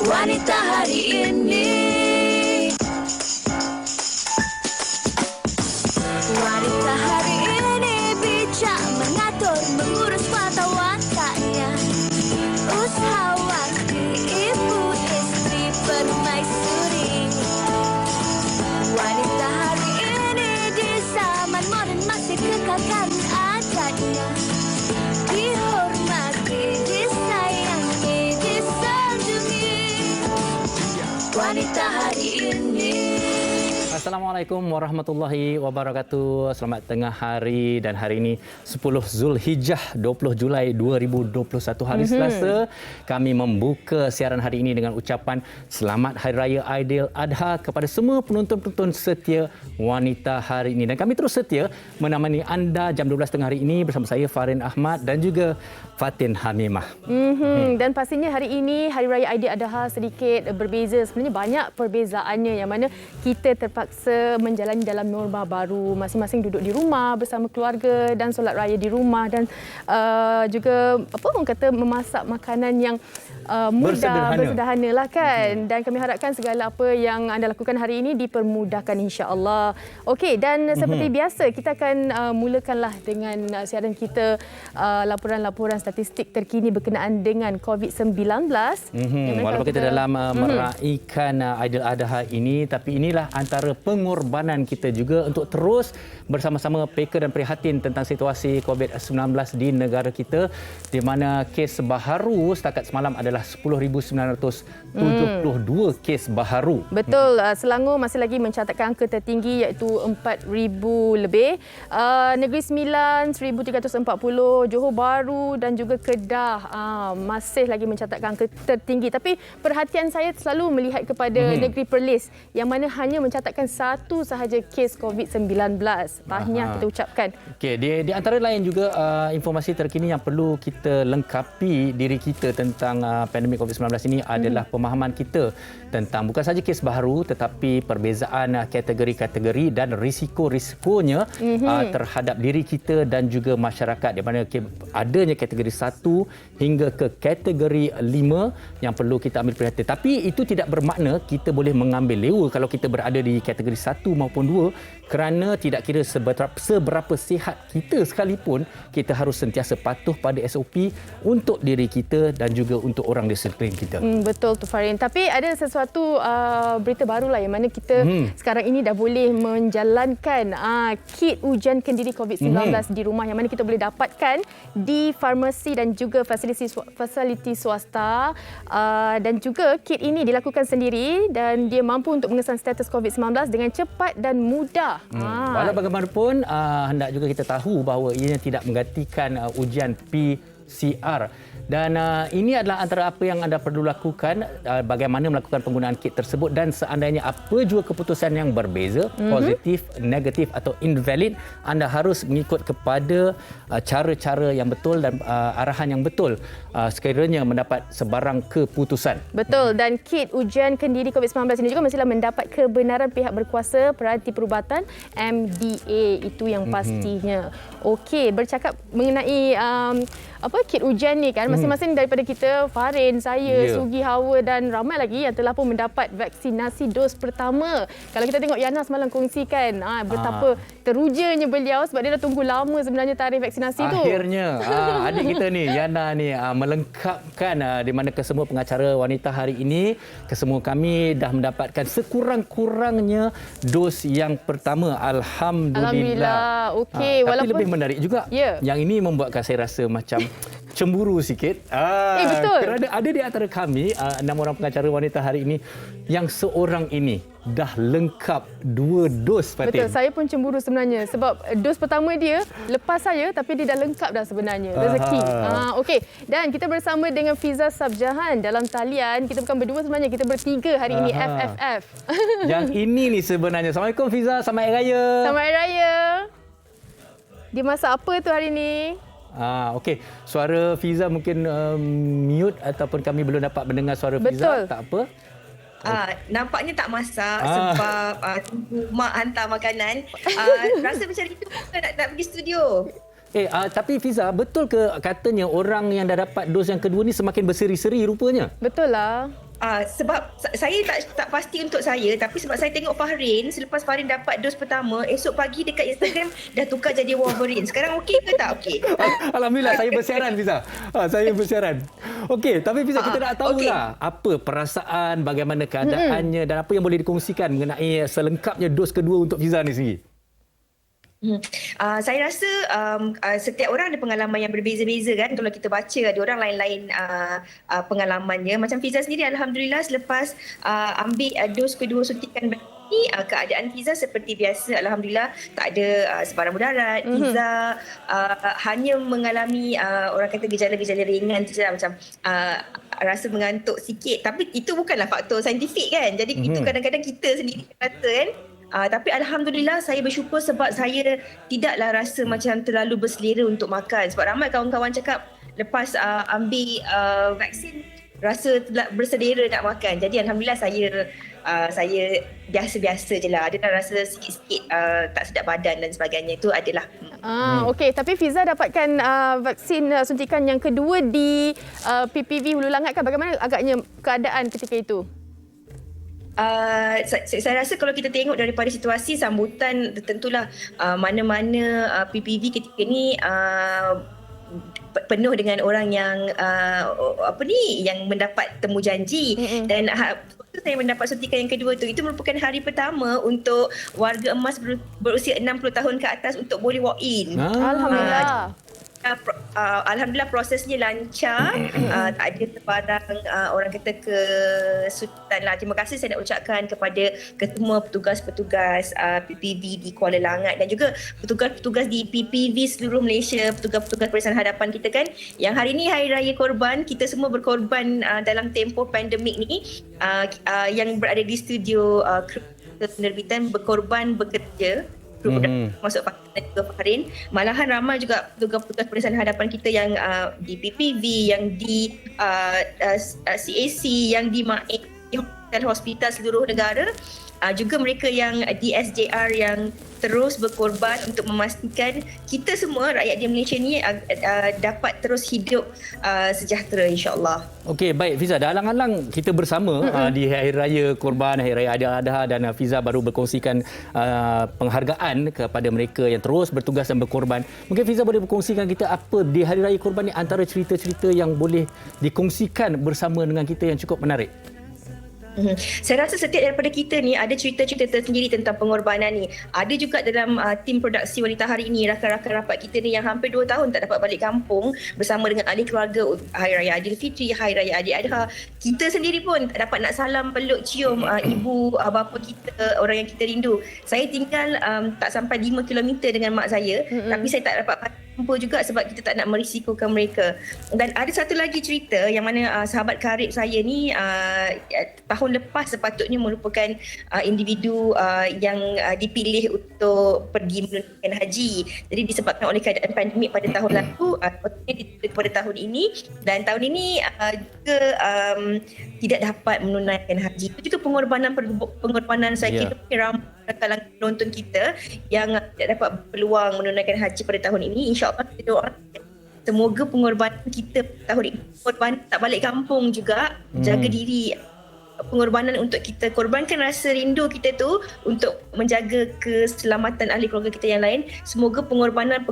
Wanita hari ini. Wanita hari ini bijak mengatur, mengurus mata wataknya. Usahawati, ibu, istri, permaisuri. Wanita hari ini di zaman modern masih kekalkan adatnya. Dihormati, disayangi, disanjungi. Wanita hari ini. Assalamualaikum warahmatullahi wabarakatuh. Selamat tengah hari dan hari ini 10 Zulhijjah 20 Julai 2021 hari Selasa. Kami membuka siaran hari ini dengan ucapan Selamat Hari Raya Aidiladha kepada semua penonton-penonton setia Wanita hari ini. Dan kami terus setia menemani anda jam 12 tengah hari ini bersama saya Farin Ahmad dan juga Fatin Hamimah. Dan pastinya hari ini Hari Raya Aidiladha sedikit berbeza. Sebenarnya banyak perbezaannya yang mana kita terpaksa menjalani dalam norma baru. Masing-masing duduk di rumah bersama keluarga dan solat raya di rumah dan juga orang kata memasak makanan yang mudah, bersederhana lah kan. Dan kami harapkan segala apa yang anda lakukan hari ini dipermudahkan insya-Allah. Okey, dan seperti biasa kita akan mulakanlah dengan siaran kita laporan-laporan statistik terkini berkenaan dengan COVID-19. Walaupun kita dalam meraihkan Aidiladha ini, tapi inilah antara pengorbanan kita juga untuk terus bersama-sama peka dan prihatin tentang situasi COVID-19 di negara kita, di mana kes baharu setakat semalam adalah 10,972 kes baharu. Betul, Selangor masih lagi mencatatkan angka tertinggi iaitu 4,000 lebih. Negeri Sembilan 1,340, Johor Bahru dan juga Kedah masih lagi mencatatkan angka tertinggi. Tapi perhatian saya selalu melihat kepada negeri Perlis yang mana hanya mencatatkan satu sahaja kes COVID-19. Tahniah kita ucapkan. Okey, di antara lain juga informasi terkini yang perlu kita lengkapi diri kita tentang pandemik COVID-19 ini adalah pemahaman kita tentang bukan saja kes baharu tetapi perbezaan kategori-kategori dan risiko-risikonya terhadap diri kita dan juga masyarakat, di mana adanya kategori 1 hingga ke kategori 5 yang perlu kita ambil perhatian. Tapi itu tidak bermakna kita boleh mengambil lewa kalau kita berada di kategori 1 maupun 2, kerana tidak kira seberapa sihat kita sekalipun, kita harus sentiasa patuh pada SOP untuk diri kita dan juga untuk orang di sekeliling kita. Betul tu Farin. Tapi ada sesuatu berita barulah yang mana kita sekarang ini dah boleh menjalankan kit ujian kendiri COVID-19 di rumah, yang mana kita boleh dapatkan di farmasi dan juga fasiliti swasta. Dan juga kit ini dilakukan sendiri dan dia mampu untuk mengesan status COVID-19 dengan cepat dan mudah. Walau bagaimanapun, hendak juga kita tahu bahawa ianya tidak menggantikan ujian PCR. Dan ini adalah antara apa yang anda perlu lakukan, bagaimana melakukan penggunaan kit tersebut, dan seandainya apa jua keputusan yang berbeza, positif, negatif atau invalid, anda harus mengikut kepada cara-cara yang betul dan arahan yang betul sekiranya mendapat sebarang keputusan. Betul, dan kit ujian kendiri COVID-19 ini juga mestilah mendapat kebenaran pihak berkuasa peranti perubatan MDA, itu yang pastinya. Okey, bercakap mengenai kit ujian ni kan, masing-masing daripada kita, Farin, saya, Sugi, Hawa dan ramai lagi yang telah pun mendapat vaksinasi dos pertama. Kalau kita tengok Yana semalam kongsikan betapa terujanya beliau sebab dia dah tunggu lama sebenarnya tarikh vaksinasi tu. Akhirnya adik kita ni, Yana ni melengkapkan di mana kesemua pengacara wanita hari ini, kesemua kami dah mendapatkan sekurang-kurangnya dos yang pertama. Alhamdulillah. Okey, tapi lebih menarik juga. Yang ini membuatkan saya rasa macam cemburu sikit. Betul. Kerana ada di antara kami 6 orang pengacara wanita hari ini yang seorang ini dah lengkap 2 dos, Fatin. Betul, saya pun cemburu sebenarnya sebab dos pertama dia lepas saya, tapi dia dah lengkap dah sebenarnya. Rezeki. Okey, dan kita bersama dengan Fiza Sabjahan dalam talian. Kita bukan berdua sebenarnya, kita bertiga hari ini. FFF. Yang ini ni sebenarnya. Assalamualaikum Fiza, selamat Hari Raya. Selamat Hari Raya. Dia masak apa tu hari ni? Okey. Suara Fiza mungkin mute ataupun kami belum dapat mendengar suara Fiza. Betul. Tak apa. Nampaknya tak masak sebab mak hantar makanan. Rasa macam itu nak pergi studio. Tapi Fiza, betul ke katanya orang yang dah dapat dos yang kedua ni semakin berseri-seri rupanya? Betul lah. Sebab saya tak pasti untuk saya, tapi sebab saya tengok Fahrin, selepas Fahrin dapat dos pertama, esok pagi dekat Instagram dah tukar jadi Wolverine. Sekarang okey ke tak okey? Alhamdulillah, saya bersiaran Fiza. Saya bersiaran. Okey, tapi Fiza, kita nak tahulah apa perasaan, bagaimana keadaannya dan apa yang boleh dikongsikan mengenai selengkapnya dos kedua untuk Fiza ni sendiri. Saya rasa setiap orang ada pengalaman yang berbeza-beza kan. Kalau kita baca, ada orang lain-lain pengalamannya. Macam Fiza sendiri, Alhamdulillah selepas ambil dos kedua suntikan ini, keadaan Fiza seperti biasa. Alhamdulillah tak ada sebarang mudarat. Fiza hanya mengalami orang kata gejala-gejala ringan saja, macam rasa mengantuk sikit. Tapi itu bukanlah faktor saintifik kan. Jadi itu kadang-kadang kita sendiri kata kan. Tapi Alhamdulillah saya bersyukur sebab saya tidaklah rasa macam terlalu berselera untuk makan. Sebab ramai kawan-kawan cakap lepas ambil vaksin rasa berselera nak makan. Jadi Alhamdulillah saya biasa-biasa je lah. Ada rasa sikit-sikit tak sedap badan dan sebagainya. Itu adalah. Okey, tapi Fiza dapatkan vaksin suntikan yang kedua di PPV Hulu Langat kan. Bagaimana agaknya keadaan ketika itu? Saya rasa kalau kita tengok daripada situasi sambutan, tentulah mana-mana PPV ketika ni penuh dengan orang yang yang mendapat temu janji. Dan saya mendapat suntikan yang kedua itu merupakan hari pertama untuk warga emas berusia 60 tahun ke atas untuk boleh walk in. Alhamdulillah. Alhamdulillah prosesnya lancar, tak ada sebarang orang kata kesulitan lah. Terima kasih saya nak ucapkan kepada kesemua petugas-petugas PPV di Kuala Langat dan juga petugas-petugas di PPV seluruh Malaysia, petugas-petugas Barisan Hadapan kita kan, yang hari ini Hari Raya Korban, kita semua berkorban dalam tempoh pandemik ni, yang berada di studio penerbitan berkorban bekerja. Masuk Fahrin dan juga Fahrin. Malahan ramai juga petugas-petugas Barisan Hadapan kita yang di PPV, yang di CAC, yang di MAIC, di hospital seluruh negara. Juga mereka yang di SJR yang terus berkorban untuk memastikan kita semua rakyat di Malaysia ni dapat terus hidup sejahtera, insya-Allah. Okey, baik Fiza, dah alang-alang kita bersama di Hari Raya Korban, Hari Raya Aidiladha, dan Fiza baru berkongsikan penghargaan kepada mereka yang terus bertugas dan berkorban. Mungkin Fiza boleh berkongsikan kita apa di Hari Raya Korban ni antara cerita-cerita yang boleh dikongsikan bersama dengan kita yang cukup menarik. Saya rasa setiap daripada kita ni ada cerita-cerita tersendiri tentang pengorbanan ni. Ada juga dalam tim produksi Wanita Hari Ini, rakan-rakan rapat kita ni yang hampir 2 tahun tak dapat balik kampung bersama dengan ahli keluarga Hari Raya Aidilfitri, Hari Raya Aidiladha. Kita sendiri pun tak dapat nak salam, peluk, cium ibu, bapa kita, orang yang kita rindu. Saya tinggal tak sampai 5 km dengan mak saya, tapi saya tak dapat jumpa juga sebab kita tak nak merisikokan mereka. Dan ada satu lagi cerita yang mana sahabat karib saya ni tahun lepas sepatutnya merupakan individu yang dipilih untuk pergi menunaikan haji. Jadi disebabkan oleh keadaan pandemik pada tahun lalu, sepatutnya ditunda kepada tahun ini, dan tahun ini juga tidak dapat menunaikan haji. Itu juga pengorbanan saya kira ramai kalangan penonton kita yang tidak dapat peluang menunaikan haji pada tahun ini. InsyaAllah kita doa semoga pengorbanan kita tahun ini, pengorbanan tak balik kampung juga, jaga diri, pengorbanan untuk kita korbankan rasa rindu kita tu untuk menjaga keselamatan ahli keluarga kita yang lain. Semoga pengorbanan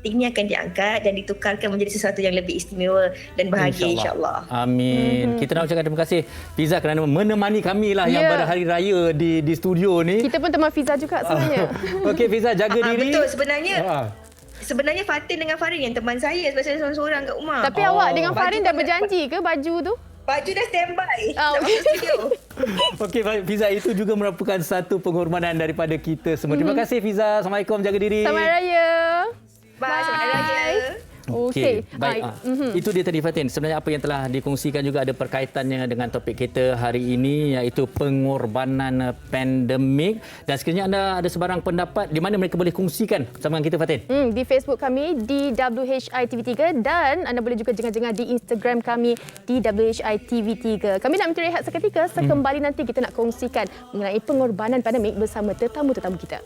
ini akan diangkat dan ditukarkan menjadi sesuatu yang lebih istimewa dan bahagia, insyaAllah. Amin. Kita nak ucapkan terima kasih Fiza kerana menemani kami lah yang pada hari raya di studio ni. Kita pun teman Fiza juga sebenarnya. Okey Fiza, jaga diri. Betul, sebenarnya Fatin dengan Fahrin yang teman saya sebab saya seorang-seorang kat rumah. Tapi awak dengan Fahrin dah berjanji ke baju tu? Baju dah standby. Okay. Studio. Okey, Fiza, itu juga merupakan satu pengorbanan daripada kita semua. Terima kasih Fiza. Assalamualaikum, jaga diri. Selamat Raya. Bye. Selamat Raya. Okey. Baik. Itu dia tadi Fatin. Sebenarnya apa yang telah dikongsikan juga ada perkaitannya dengan topik kita hari ini, iaitu pengorbanan pandemik. Dan sekiranya anda ada sebarang pendapat, di mana mereka boleh kongsikan bersama dengan kita, Fatin? Di Facebook kami di WHI TV3, dan anda boleh juga jengah-jengah di Instagram kami di WHI TV3. Kami nak minta rehat seketika. Sekembali nanti kita nak kongsikan mengenai pengorbanan pandemik bersama tetamu-tetamu kita.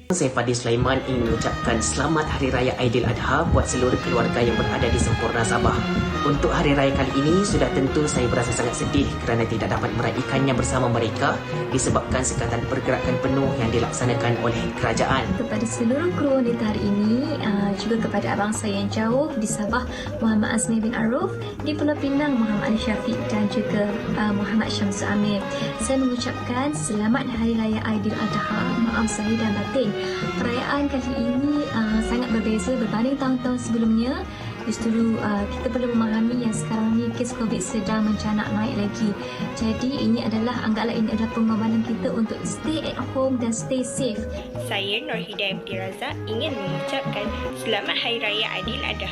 Saya Fadil Sulaiman ingin mengucapkan selamat Hari Raya Aidiladha buat seluruh keluarga yang berada di sempurna Sabah. Untuk Hari Raya kali ini, sudah tentu saya berasa sangat sedih kerana tidak dapat meraihkannya bersama mereka disebabkan sekatan pergerakan penuh yang dilaksanakan oleh kerajaan. Kepada seluruh kru wanita hari ini, juga kepada abang saya yang jauh di Sabah, Muhammad Azmi bin Aruf, di Pulau Pinang, Muhammad Ali Syafiq dan juga Muhammad Syamsul Amir. Saya mengucapkan selamat Hari Raya Aidiladha. Maaf zahir dan batin. Perayaan kali ini sangat berbeza berbanding tahun-tahun sebelumnya. Justru kita perlu memahami yang sekarang ni kes COVID sedang mencanak naik lagi. Jadi ini adalah anggaplah ini adalah pengorbanan kita untuk stay at home dan stay safe. Saya Nur Hidayah Abdi Razak ingin mengucapkan selamat Hari Raya Aidiladha.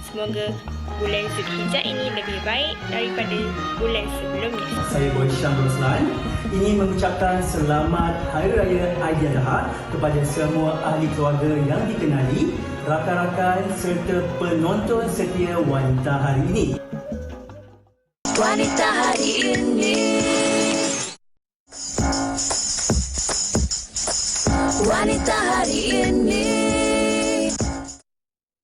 Semoga bulan Zulhijjah ini lebih baik daripada bulan sebelumnya. Saya Boy Syamsul Ruslan ingin mengucapkan selamat Hari Raya Aidiladha kepada semua ahli keluarga yang dikenali, rakan-rakan serta penonton setia wanita hari ini. Wanita hari ini. Wanita hari ini.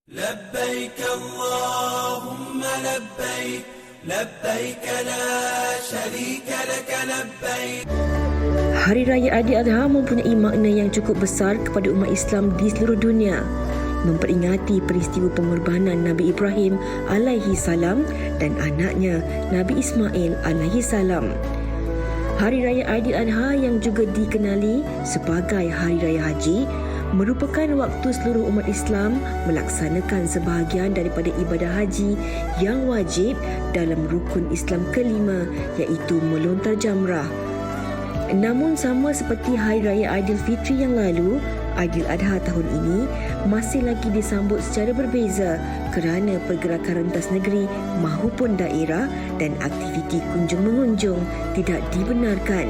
لبيك اللهم لبيك لبيك لا شريك لك لبيك. Hari Raya Aidiladha mempunyai makna yang cukup besar kepada umat Islam di seluruh dunia, memperingati peristiwa pengorbanan Nabi Ibrahim alaihi salam dan anaknya Nabi Ismail alaihi salam. Hari Raya Aidiladha yang juga dikenali sebagai Hari Raya Haji merupakan waktu seluruh umat Islam melaksanakan sebahagian daripada ibadah haji yang wajib dalam rukun Islam kelima, iaitu melontar jamrah. Namun sama seperti Hari Raya Aidilfitri yang lalu, Aidiladha tahun ini masih lagi disambut secara berbeza kerana pergerakan rentas negeri mahupun daerah dan aktiviti kunjung-mengunjung tidak dibenarkan.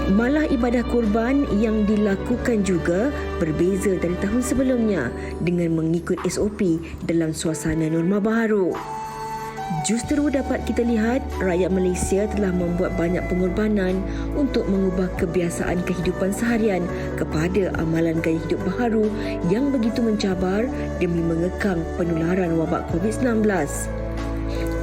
Malah ibadah kurban yang dilakukan juga berbeza dari tahun sebelumnya dengan mengikut SOP dalam suasana norma baharu. Justru dapat kita lihat rakyat Malaysia telah membuat banyak pengorbanan untuk mengubah kebiasaan kehidupan seharian kepada amalan gaya hidup baharu yang begitu mencabar demi mengekang penularan wabak COVID-19.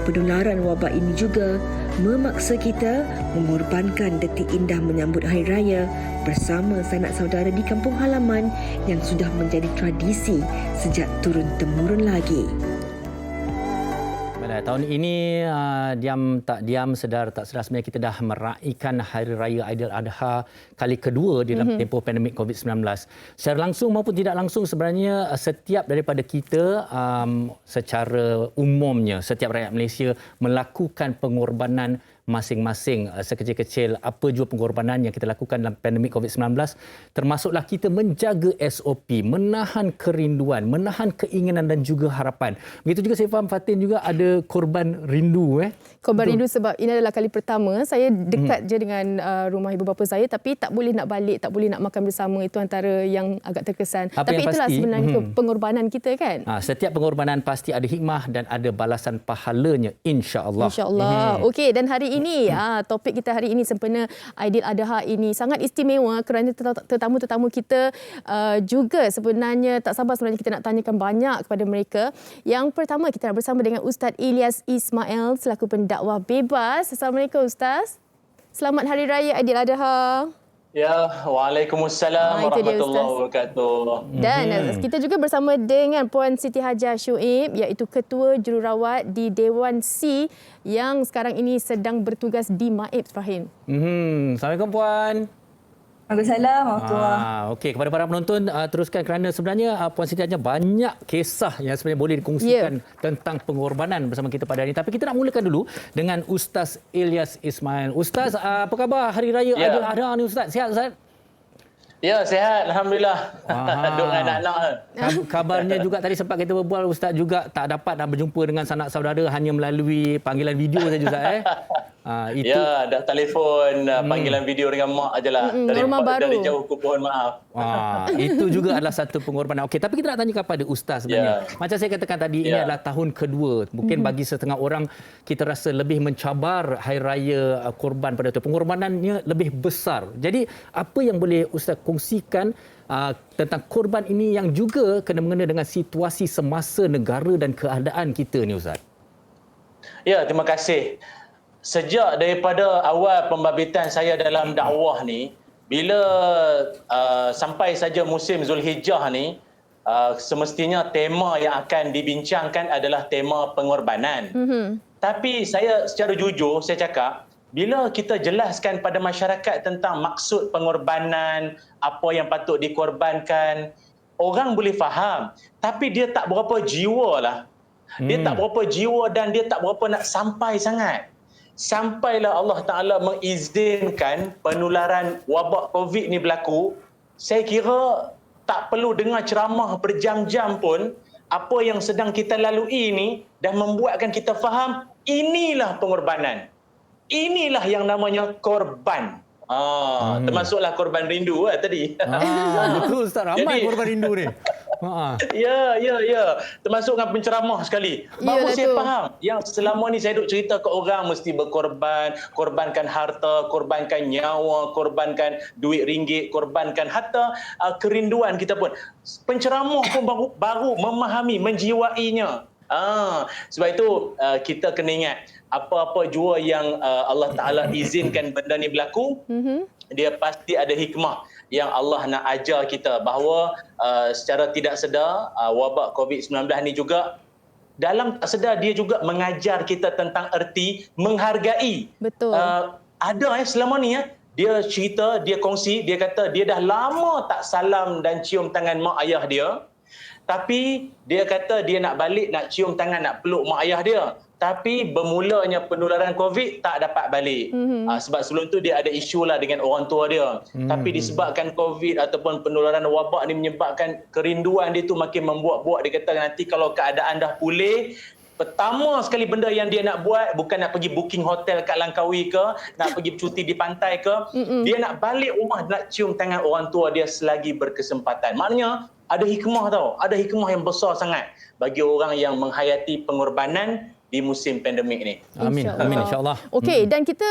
Penularan wabak ini juga memaksa kita mengorbankan detik indah menyambut Hari Raya bersama sanak saudara di kampung halaman yang sudah menjadi tradisi sejak turun-temurun lagi. Tahun ini diam tak diam, sedar tak sedar, sebenarnya kita dah meraihkan Hari Raya Aidiladha kali kedua di dalam tempoh pandemik COVID-19. Secara langsung maupun tidak langsung, sebenarnya setiap daripada kita secara umumnya, setiap rakyat Malaysia melakukan pengorbanan masing-masing sekecil-kecil apa jua pengorbanan yang kita lakukan dalam pandemik COVID-19, termasuklah kita menjaga SOP, menahan kerinduan, menahan keinginan dan juga harapan. Begitu juga saya faham Fatin juga ada korban rindu. Korban rindu sebab ini adalah kali pertama saya dekat je dengan rumah ibu bapa saya, tapi tak boleh nak balik, tak boleh nak makan bersama. Itu antara yang agak terkesan. Apa tapi yang itulah pasti, sebenarnya pengorbanan kita kan. Setiap pengorbanan pasti ada hikmah dan ada balasan pahalanya, insya-Allah. InsyaAllah. Okey, dan hari ini topik kita hari ini sempena Aidiladha ini sangat istimewa kerana tetamu-tetamu kita juga sebenarnya tak sabar sebenarnya kita nak tanyakan banyak kepada mereka. Yang pertama kita bersama dengan Ustaz Ilyas Ismail selaku pendakwah bebas. Assalamualaikum Ustaz. Selamat Hari Raya Aidiladha. Ya, waalaikumsalam warahmatullahi wabarakatuh. Dan kita juga bersama dengan Puan Siti Hajah Shuib, iaitu Ketua Jururawat di Dewan C yang sekarang ini sedang bertugas di Maib, Fahim. Assalamualaikum Puan. Waalaikumsalam warahmatullahi. Okey, kepada para penonton teruskan kerana sebenarnya Puan Siti Hajah banyak kisah yang sebenarnya boleh dikongsikan tentang pengorbanan bersama kita pada hari ini. Tapi kita nak mulakan dulu dengan Ustaz Ilyas Ismail. Ustaz, apa khabar Hari Raya Aidiladha ni Ustaz? Sihat Ustaz? Ya, sihat. Alhamdulillah. Duduk dengan anak-anak. Kabarnya juga tadi sempat kita berbual, Ustaz juga tak dapat berjumpa dengan sanak saudara hanya melalui panggilan video saja Ustaz. Itu Ya, dah telefon panggilan video dengan mak ajalah. Rumah baru. Dari jauh aku mohon maaf. Itu juga adalah satu pengorbanan. Okey, tapi kita nak tanya kepada Ustaz sebenarnya. Macam saya katakan tadi, ini adalah tahun kedua. Mungkin bagi setengah orang, kita rasa lebih mencabar Hari Raya Korban pada itu. Pengorbanannya lebih besar. Jadi, apa yang boleh Ustaz kongsikan tentang korban ini yang juga kena mengena dengan situasi semasa negara dan keadaan kita ni, Ustaz? Ya, terima kasih. Sejak daripada awal pembabitan saya dalam dakwah ni, bila sampai saja musim Zulhijjah ni, semestinya tema yang akan dibincangkan adalah tema pengorbanan. Tapi saya secara jujur, saya cakap, bila kita jelaskan pada masyarakat tentang maksud pengorbanan, apa yang patut dikorbankan, orang boleh faham. Tapi dia tak berapa jiwa lah. Dia tak berapa jiwa dan dia tak berapa nak sampai sangat. Sampailah Allah Ta'ala mengizinkan penularan wabak COVID ni berlaku, saya kira tak perlu dengar ceramah berjam-jam pun, apa yang sedang kita lalui ni dah membuatkan kita faham, inilah pengorbanan. Inilah yang namanya korban. Termasuklah korban rindu tadi. Betul Ustaz, ramai korban rindu ni. Ya. Termasuk dengan penceramah sekali. Baru saya faham yang selama ni saya duk cerita ke orang mesti berkorban, korbankan harta, korbankan nyawa, korbankan duit ringgit, korbankan hatta kerinduan kita pun. Penceramah pun baru memahami, menjiwainya. Sebab itu kita kena ingat apa-apa jua yang Allah Ta'ala izinkan benda ni berlaku, dia pasti ada hikmah yang Allah nak ajar kita bahawa secara tidak sedar wabak COVID-19 ni juga dalam tak sedar dia juga mengajar kita tentang erti menghargai. Betul. Ada selama ni dia cerita, dia kongsi, dia kata dia dah lama tak salam dan cium tangan mak ayah dia. Tapi dia kata dia nak balik, nak cium tangan, nak peluk mak ayah dia. Tapi bermulanya penularan COVID tak dapat balik. Sebab sebelum tu dia ada isu lah dengan orang tua dia. Tapi disebabkan COVID ataupun penularan wabak ni menyebabkan kerinduan dia tu makin membuat-buat. Dia kata nanti kalau keadaan dah pulih, pertama sekali benda yang dia nak buat bukan nak pergi booking hotel kat Langkawi ke, nak pergi cuti di pantai ke. Dia nak balik rumah, nak cium tangan orang tua dia selagi berkesempatan. Maknanya ada hikmah tau. Ada hikmah yang besar sangat bagi orang yang menghayati pengorbanan di musim pandemik ni. Amin. Amin insya-Allah. Okey, dan kita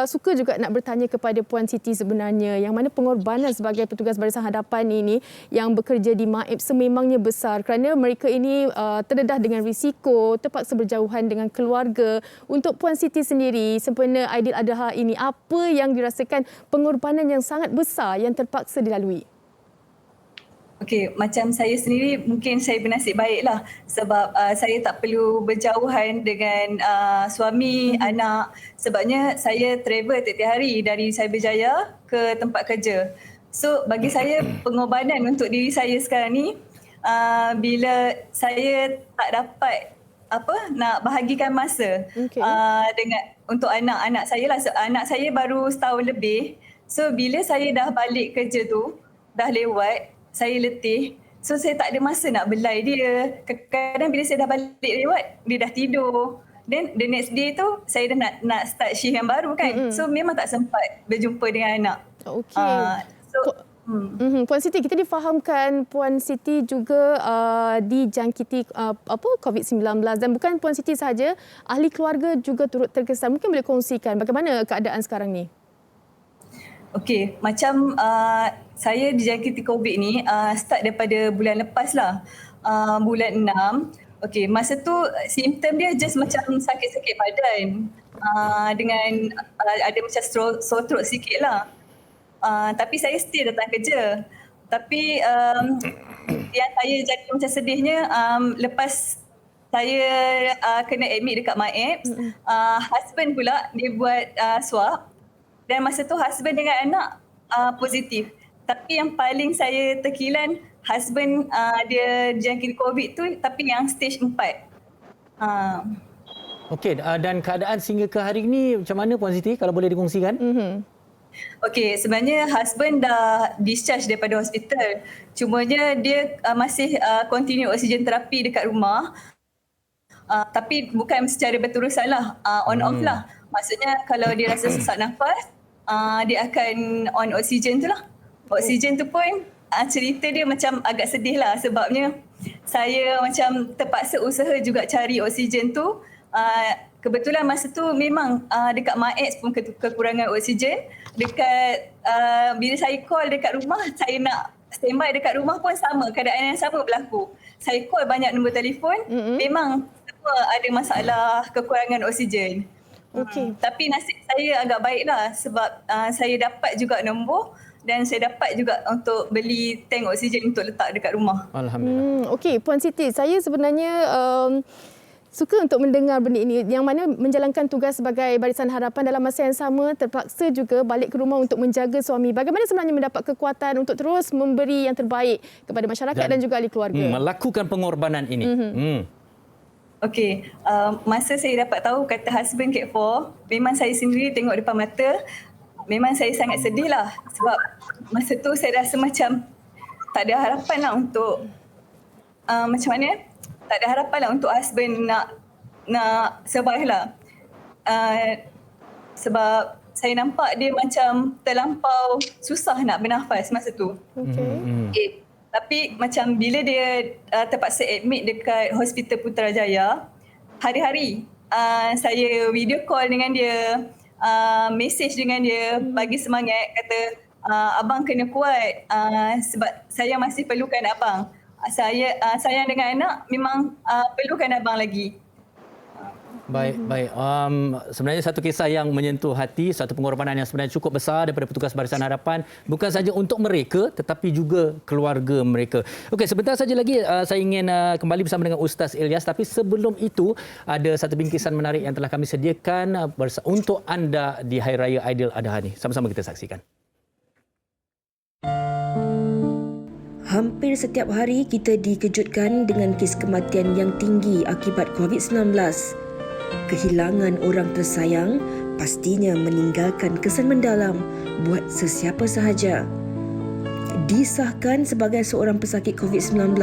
suka juga nak bertanya kepada Puan Siti sebenarnya yang mana pengorbanan sebagai petugas barisan hadapan ini yang bekerja di MAIP sememangnya besar kerana mereka ini terdedah dengan risiko, terpaksa berjauhan dengan keluarga. Untuk Puan Siti sendiri sempena Aidiladha ini, apa yang dirasakan pengorbanan yang sangat besar yang terpaksa dilalui? Okey, macam saya sendiri mungkin saya bernasib baiklah sebab saya tak perlu berjauhan dengan suami, anak. Sebabnya saya travel tiap-tiap hari dari Cyberjaya ke tempat kerja. So bagi saya pengorbanan untuk diri saya sekarang ni bila saya tak dapat nak bahagikan masa dengan untuk anak-anak saya lah. So, anak saya baru setahun lebih. So bila saya dah balik kerja tu, dah lewat, saya letih. So saya tak ada masa nak belai dia. Kadang-kadang bila saya dah balik lewat, dia dah tidur. Then the next day tu saya dah nak start shift yang baru kan. So memang tak sempat berjumpa dengan anak. Okey. Puan Siti, kita difahamkan Puan Siti juga dijangkiti COVID-19 dan bukan Puan Siti sahaja, ahli keluarga juga turut terkesan. Mungkin boleh kongsikan bagaimana keadaan sekarang ni? Okey, macam saya dijangkiti COVID ni start daripada bulan lepas lah, bulan 6. Okey, masa tu simptom dia just macam sakit-sakit badan dengan ada macam sore throat sikit lah. Tapi saya still datang kerja. Tapi yang saya jadi macam sedihnya lepas saya kena admit dekat MAIP, husband pula dia buat swab. Dan masa tu husband dengan anak positif. Tapi yang paling saya terkilan, husband dia jangkit COVID tu tapi yang stage 4. Okey, dan keadaan sehingga ke hari ini macam mana Puan Siti kalau boleh dikongsikan? Okey, sebenarnya husband dah discharge daripada hospital. Cumanya dia masih continue oksigen terapi dekat rumah. Tapi bukan secara berterusan lah, on off lah. Maksudnya kalau dia rasa sesak nafas, dia akan on oksigen tu lah. Oksigen tu pun cerita dia macam agak sedih lah sebabnya saya macam terpaksa usaha juga cari oksigen tu. Kebetulan masa tu memang dekat MAEX pun kekurangan oksigen. Dekat bila saya call dekat rumah, saya nak standby dekat rumah pun sama, keadaan yang sama berlaku. Saya call banyak nombor telefon, memang semua ada masalah kekurangan oksigen. Tapi nasib saya agak baiklah sebab saya dapat juga nombor dan saya dapat juga untuk beli tank oksigen untuk letak dekat rumah. Alhamdulillah. Okey, Puan Siti, saya sebenarnya suka untuk mendengar benda ini, yang mana menjalankan tugas sebagai Barisan Harapan dalam masa yang sama terpaksa juga balik ke rumah untuk menjaga suami. Bagaimana sebenarnya mendapat kekuatan untuk terus memberi yang terbaik kepada masyarakat dan juga ahli keluarga? Melakukan pengorbanan ini. Okey, masa saya dapat tahu kata husband Kek 4, memang saya sendiri tengok depan mata, memang saya sangat sedih lah sebab masa tu saya rasa macam tak ada harapan lah untuk macam mana? Tak ada harapan lah untuk husband nak survive lah. Sebab saya nampak dia macam terlampau susah nak bernafas masa tu. Tapi macam bila dia terpaksa admit dekat Hospital Putrajaya, hari-hari saya video call dengan dia, message dengan dia, bagi semangat, kata abang kena kuat sebab saya masih perlukan abang. Saya dengan anak memang perlukan abang lagi. Baik. Sebenarnya satu kisah yang menyentuh hati, satu pengorbanan yang sebenarnya cukup besar daripada petugas Barisan Harapan, bukan saja untuk mereka tetapi juga keluarga mereka. Okey, sebentar saja lagi saya ingin kembali bersama dengan Ustaz Ilyas, tapi sebelum itu ada satu bingkisan menarik yang telah kami sediakan untuk anda di Hari Raya Aidiladha ni. Sama-sama kita saksikan. Hampir setiap hari kita dikejutkan dengan kes kematian yang tinggi akibat COVID-19. Kehilangan orang tersayang pastinya meninggalkan kesan mendalam buat sesiapa sahaja. Disahkan sebagai seorang pesakit COVID-19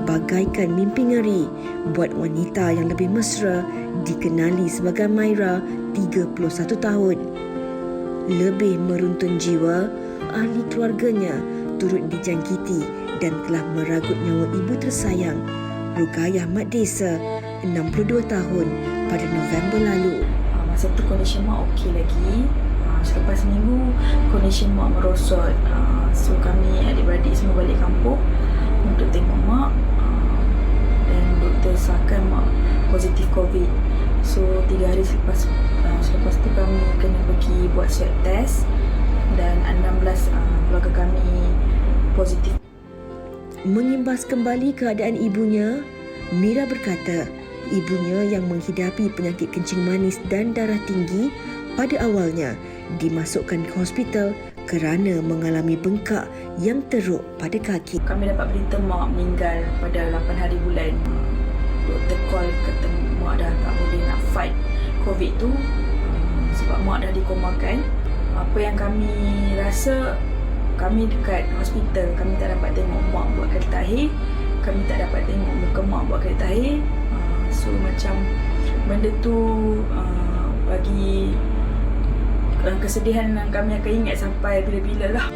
bagaikan mimpi ngeri buat wanita yang lebih mesra dikenali sebagai Maira, 31 tahun. Lebih meruntun jiwa, ahli keluarganya turut dijangkiti dan telah meragut nyawa ibu tersayang, Rukayah Mat Desa, 62 tahun pada November lalu. Masa tu kondisi mak okey lagi. Selepas seminggu kondisi mak merosot. So kami adik-beradik semua balik kampung untuk tengok mak. Dan doktor sahkan mak positif COVID. So 3 hari selepas tu kami kena pergi buat swab test dan 16 keluarga kami positif. Mengimbas kembali keadaan ibunya, Mira berkata ibunya yang menghidapi penyakit kencing manis dan darah tinggi pada awalnya dimasukkan ke hospital kerana mengalami bengkak yang teruk pada kaki. Kami dapat berita mak meninggal pada 8 hari bulan. Doktor call kata mak dah tak boleh nak fight COVID tu sebab mak dah dikomakan. Apa yang kami rasa, kami dekat hospital, kami tak dapat tengok mak buat kali terakhir. Kami tak dapat tengok muka mak buat kali terakhir. So macam benda tu bagi kesedihan yang kami akan ingat sampai bila-bila lah.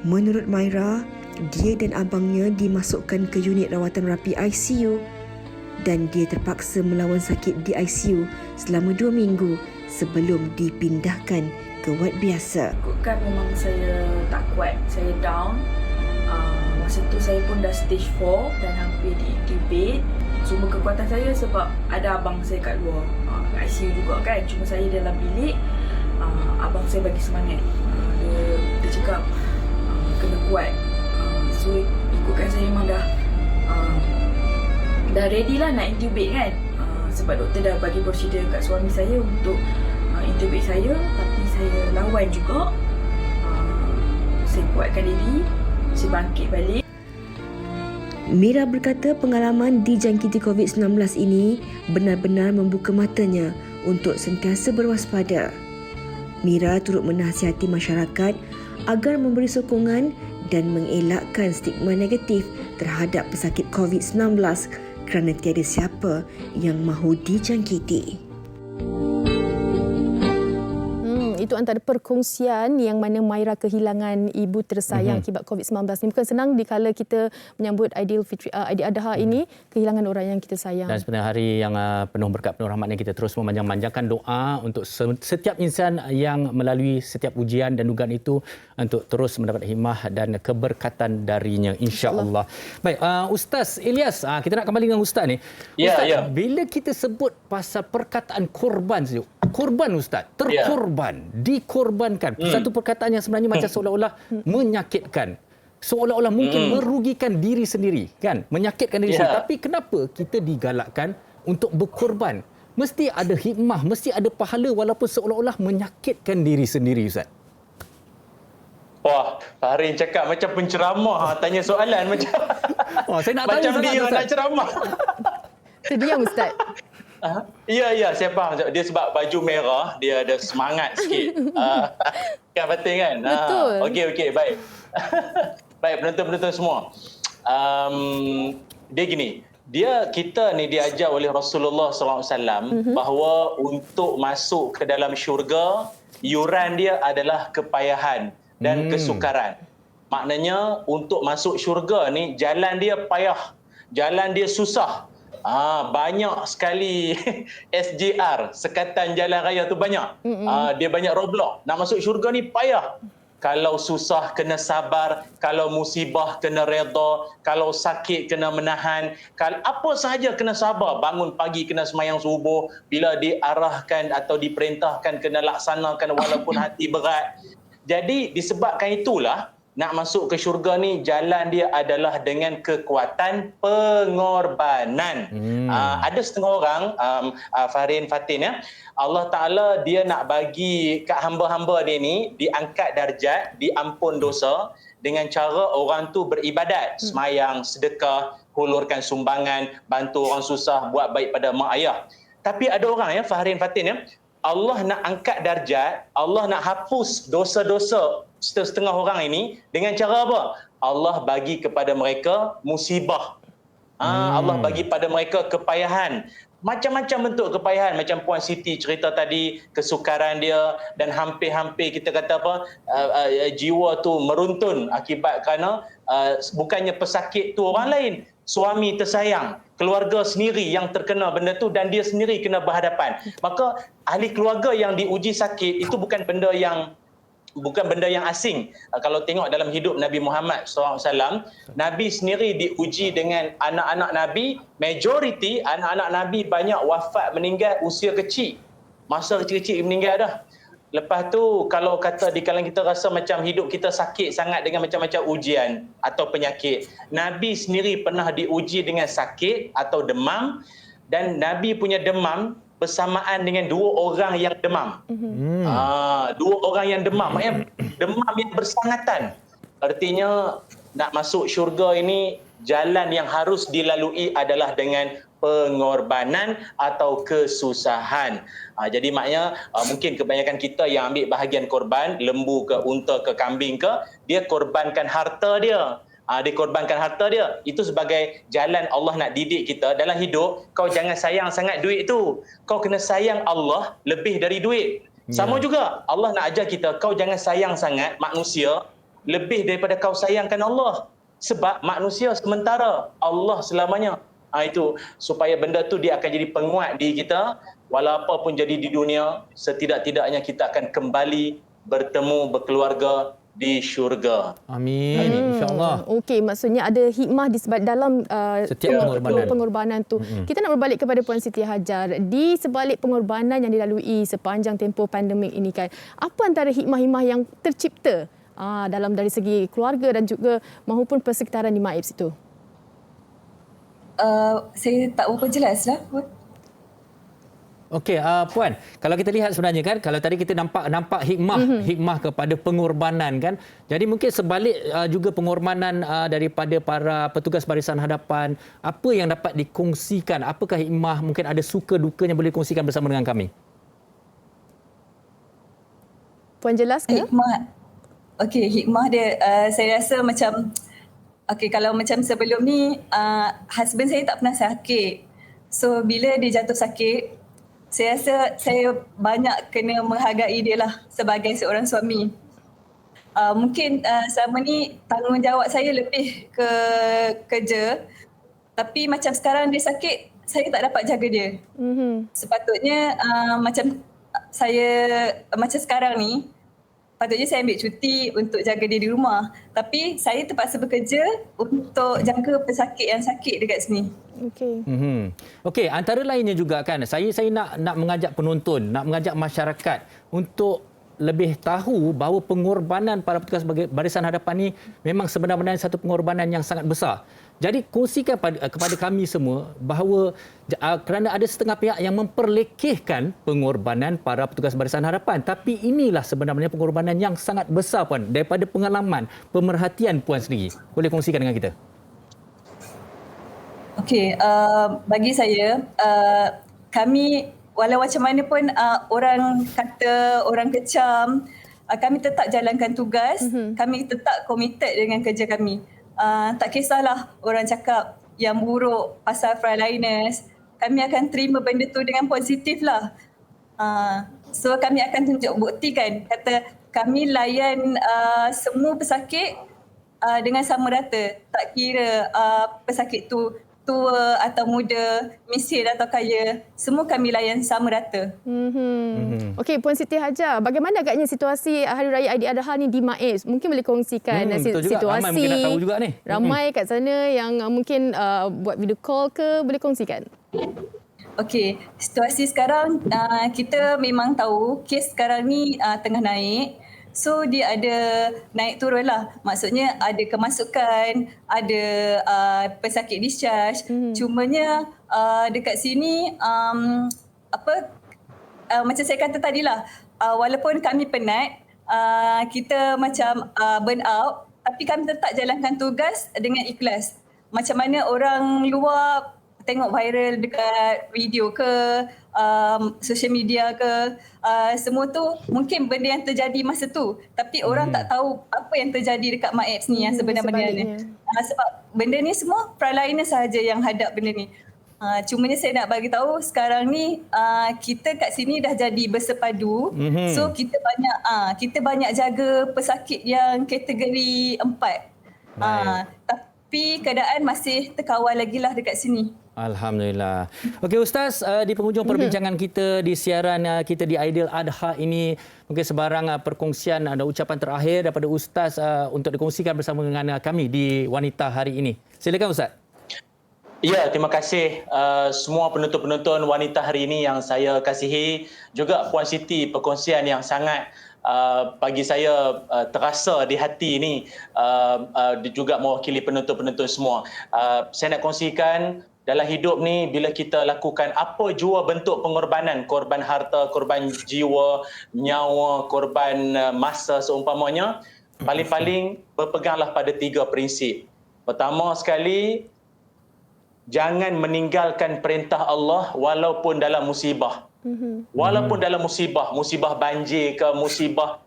Menurut Maira, dia dan abangnya dimasukkan ke unit rawatan rapi ICU dan dia terpaksa melawan sakit di ICU selama 2 minggu sebelum dipindahkan ke wad biasa. Kan memang saya tak kuat, saya down. Masa tu saya pun dah stage 4 dan hampir di-intubate. Cuma kekuatan saya sebab ada abang saya kat luar, kat ICU juga kan. Cuma saya dalam bilik, abang saya bagi semangat. Dia cakap kena kuat. So ikutkan saya memang dah ready lah nak intubate kan. Sebab doktor dah bagi prosedur kat suami saya untuk intubate saya, tapi saya lawan juga. Saya kuatkan diri, saya bangkit balik. Mira berkata pengalaman dijangkiti COVID-19 ini benar-benar membuka matanya untuk sentiasa berwaspada. Mira turut menasihati masyarakat agar memberi sokongan dan mengelakkan stigma negatif terhadap pesakit COVID-19 kerana tiada siapa yang mahu dijangkiti. Itu antara perkongsian yang mana Maira kehilangan ibu tersayang akibat COVID-19 ni. Bukan senang dikala kita menyambut Aidiladha ini, kehilangan orang yang kita sayang. Dan sebenarnya hari yang penuh berkat, penuh rahmat ini, kita terus memanjang-manjangkan doa untuk setiap insan yang melalui setiap ujian dan dugaan itu untuk terus mendapat hikmah dan keberkatan darinya, insya-Allah. Baik, Ustaz Ilyas, kita nak kembali dengan Ustaz ni. Ustaz, bila kita sebut pasal perkataan korban saja, korban Ustaz, terkorban, dikorbankan. Satu perkataan yang sebenarnya macam seolah-olah menyakitkan. Seolah-olah mungkin merugikan diri sendiri, kan? Menyakitkan diri sendiri. Tapi kenapa kita digalakkan untuk berkorban? Mesti ada hikmah, mesti ada pahala walaupun seolah-olah menyakitkan diri sendiri, Ustaz. Wah, Pak Harin cakap macam penceramah, tanya soalan macam saya nak macam tanya dia Ustaz. nak ceramah. Terdiam Ustaz. Ya, saya faham. Dia sebab baju merah, dia ada semangat sikit. Kan penting kan? Betul. Okey, baik. Baik, penonton-penonton semua. Dia gini, kita ni diajar oleh Rasulullah SAW bahawa untuk masuk ke dalam syurga, yuran dia adalah kepayahan dan kesukaran. Maknanya untuk masuk syurga ni jalan dia payah, jalan dia susah. Banyak sekali SJR, sekatan jalan raya tu banyak. Dia banyak roadblock. Nak masuk syurga ni payah. Kalau susah kena sabar, kalau musibah kena reda, kalau sakit kena menahan, kalau apa sahaja kena sabar. Bangun pagi kena sembahyang subuh, bila diarahkan atau diperintahkan kena laksanakan walaupun hati berat. Jadi disebabkan itulah nak masuk ke syurga ni jalan dia adalah dengan kekuatan pengorbanan. Ada setengah orang, Farin Fatin, Allah Ta'ala dia nak bagi kat hamba-hamba dia ni diangkat darjat, diampun dosa dengan cara orang tu beribadat, semayang, sedekah, hulurkan sumbangan, bantu orang susah, buat baik pada mak ayah. Tapi ada orang Farin Fatin, Allah nak angkat darjat, Allah nak hapus dosa-dosa setengah orang ini dengan cara apa? Allah bagi kepada mereka musibah. Allah bagi pada mereka kepayahan. Macam-macam bentuk kepayahan. Macam Puan Siti cerita tadi, kesukaran dia dan hampir-hampir kita kata apa, jiwa tu meruntun akibat kerana bukannya pesakit tu orang lain, suami tersayang, keluarga sendiri yang terkena benda tu dan dia sendiri kena berhadapan. Maka ahli keluarga yang diuji sakit itu bukan benda yang asing. Kalau tengok dalam hidup Nabi Muhammad SAW, Nabi sendiri diuji dengan anak-anak Nabi. Majoriti anak-anak Nabi banyak wafat meninggal usia kecil. Masa kecil-kecil meninggal dah. Lepas tu kalau kata di kalangan kita rasa macam hidup kita sakit sangat dengan macam-macam ujian atau penyakit, Nabi sendiri pernah diuji dengan sakit atau demam, dan Nabi punya demam bersamaan dengan dua orang yang demam. Dua orang yang demam. Maksudnya demam yang bersangatan. Artinya nak masuk syurga ini jalan yang harus dilalui adalah dengan pengorbanan atau kesusahan. Jadi maknanya mungkin kebanyakan kita yang ambil bahagian korban, lembu ke unta ke kambing ke, dia korbankan harta dia. Dikorbankan harta dia. Itu sebagai jalan Allah nak didik kita dalam hidup. Kau jangan sayang sangat duit tu. Kau kena sayang Allah lebih dari duit. Sama juga Allah nak ajar kita, kau jangan sayang sangat manusia lebih daripada kau sayangkan Allah. Sebab manusia sementara, Allah selamanya. Itu supaya benda tu dia akan jadi penguat diri kita. Walau apa pun jadi di dunia, setidak-tidaknya kita akan kembali bertemu, berkeluarga di syurga. Amin. InsyaAllah. Okey, maksudnya ada hikmah di sebalik dalam setiap pengorbanan tu. Kita nak berbalik kepada Puan Siti Hajar. Di sebalik pengorbanan yang dilalui sepanjang tempoh pandemik ini kan, apa antara hikmah-hikmah yang tercipta dalam dari segi keluarga dan juga maupun persekitaran di MAIPS itu? Saya tak berapa jelas lah. Okey, Puan, kalau kita lihat sebenarnya kan, kalau tadi kita nampak hikmah kepada pengorbanan kan. Jadi mungkin sebalik juga pengorbanan daripada para petugas barisan hadapan, apa yang dapat dikongsikan? Apakah hikmah, mungkin ada suka dukanya boleh dikongsikan bersama dengan kami? Puan jelas ke? Hikmah dia saya rasa macam kalau macam sebelum ni husband saya tak pernah sakit. So bila dia jatuh sakit, saya rasa saya banyak kena menghargai dia lah sebagai seorang suami. Mungkin selama ni tanggungjawab saya lebih ke kerja, tapi macam sekarang dia sakit, saya tak dapat jaga dia. Sepatutnya macam sekarang ni, patutnya saya ambil cuti untuk jaga dia di rumah. Tapi saya terpaksa bekerja untuk jaga pesakit yang sakit dekat sini. Okey, antara lainnya juga kan, saya nak mengajak penonton, nak mengajak masyarakat untuk lebih tahu bahawa pengorbanan para petugas barisan hadapan ni memang sebenarnya satu pengorbanan yang sangat besar. Jadi kongsikan kepada kami semua bahawa kerana ada setengah pihak yang memperlekehkan pengorbanan para petugas barisan hadapan, tapi inilah sebenarnya pengorbanan yang sangat besar, Puan, daripada pengalaman, pemerhatian Puan sendiri. Boleh kongsikan dengan kita? Okey, bagi saya, kami walau macam mana pun orang kata, orang kecam, kami tetap jalankan tugas, kami tetap committed dengan kerja kami. Tak kisahlah orang cakap yang buruk pasal frontliners, kami akan terima benda tu dengan positif lah. So kami akan tunjuk buktikan, kata kami layan semua pesakit dengan sama rata. Tak kira pesakit tu tua atau muda, miskin atau kaya, semua kami layan sama rata. Okey, Puan Siti Hajar, bagaimana agaknya situasi Hari Raya Aidiladha ni di MAIZ? Mungkin boleh kongsikan situasi. Ramai mungkin nak tahu juga ni. Ramai kat sana yang mungkin buat video call ke, boleh kongsikan? Okey, situasi sekarang kita memang tahu kes sekarang ni tengah naik. So dia ada naik turun lah. Maksudnya ada kemasukan, ada pesakit discharge. Cumanya dekat sini macam saya kata tadilah, walaupun kami penat, kita macam burn out, tapi kami tetap jalankan tugas dengan ikhlas. Macam mana orang luar tengok viral dekat video ke, social media ke, semua tu mungkin benda yang terjadi masa tu, tapi orang tak tahu apa yang terjadi dekat MAIZ ni yang sebenarnya. Sebab benda ni semua frontliner sahaja yang hadap benda ni. Cumanya saya nak bagi tahu sekarang ni kita kat sini dah jadi bersepadu. So kita banyak jaga pesakit yang kategori 4. Tapi keadaan masih terkawal lagi lah dekat sini. Alhamdulillah. Okey Ustaz, di penghujung perbincangan kita di siaran kita di Aidiladha ini, mungkin sebarang perkongsian dan ucapan terakhir daripada Ustaz untuk dikongsikan bersama dengan kami di Wanita hari ini. Silakan Ustaz. Ya, terima kasih semua penonton-penonton Wanita hari ini yang saya kasihi. Juga Puan Siti, perkongsian yang sangat bagi saya terasa di hati ini, juga mewakili penonton-penonton semua. Saya nak kongsikan, dalam hidup ni bila kita lakukan apa jua bentuk pengorbanan, korban harta, korban jiwa, nyawa, korban masa seumpamanya, paling-paling berpeganglah pada 3 prinsip. Pertama sekali, jangan meninggalkan perintah Allah walaupun dalam musibah. Walaupun dalam musibah banjir ke, musibah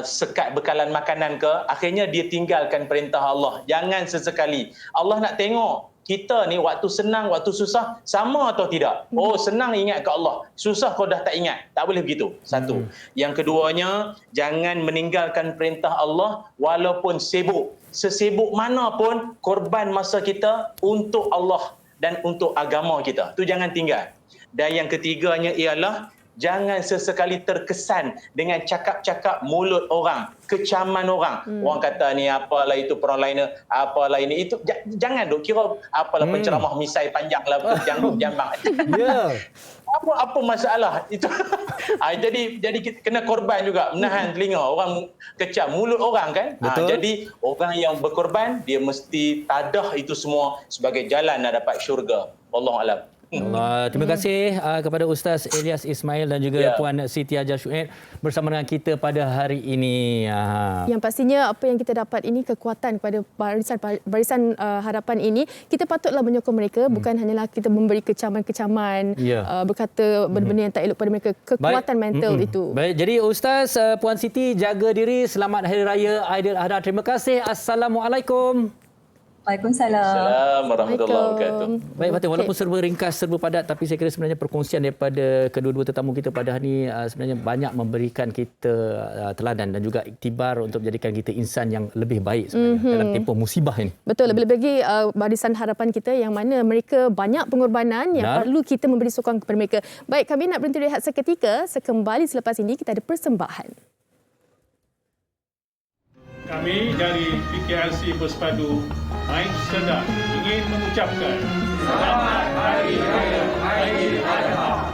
sekat bekalan makanan ke, akhirnya dia tinggalkan perintah Allah. Jangan sesekali. Allah nak tengok kita ni waktu senang, waktu susah sama atau tidak. Oh, senang ingat ke Allah, susah kau dah tak ingat. Tak boleh begitu. Satu. Yang keduanya, jangan meninggalkan perintah Allah walaupun sibuk. Sesibuk mana pun, korban masa kita untuk Allah dan untuk agama kita. Tu jangan tinggal. Dan yang ketiganya ialah jangan sesekali terkesan dengan cakap-cakap mulut orang, kecaman orang. Orang kata ni apalah itu frontliner, apalah ini itu. Jangan duk kira apalah penceramah misai panjang lah, janggut jambang. Ya. Apa masalah itu? Jadi kita kena korban juga, menahan telinga orang kecam mulut orang kan. Jadi orang yang berkorban dia mesti tadah itu semua sebagai jalan nak dapat syurga. Wallahualam. Allah. Terima kasih kepada Ustaz Elias Ismail dan juga Puan Siti Hajar Syuaib bersama dengan kita pada hari ini. Yang pastinya apa yang kita dapat ini kekuatan kepada barisan harapan ini. Kita patutlah menyokong mereka, bukan hanyalah kita memberi kecaman-kecaman, berkata benda-benda yang tak elok pada mereka. Kekuatan mental itu. Baik, jadi Ustaz, Puan Siti, jaga diri. Selamat Hari Raya Aidiladha. Terima kasih. Assalamualaikum. Waalaikumsalam. Assalamualaikum warahmatullahi wabarakatuh. Baik Fatin, walaupun serba ringkas, serba padat, tapi saya kira sebenarnya perkongsian daripada kedua-dua tetamu kita pada hari ini sebenarnya banyak memberikan kita teladan dan juga iktibar untuk menjadikan kita insan yang lebih baik sebenarnya dalam tempoh musibah ini. Betul, lebih-lebih barisan harapan kita yang mana mereka banyak pengorbanan yang perlu kita memberi sokongan kepada mereka. Baik, kami nak berhenti rehat seketika. Sekembali selepas ini kita ada persembahan. Kami dari PKRC Bersepadu Ain Sedap ingin mengucapkan Selamat Hari Raya Aidiladha.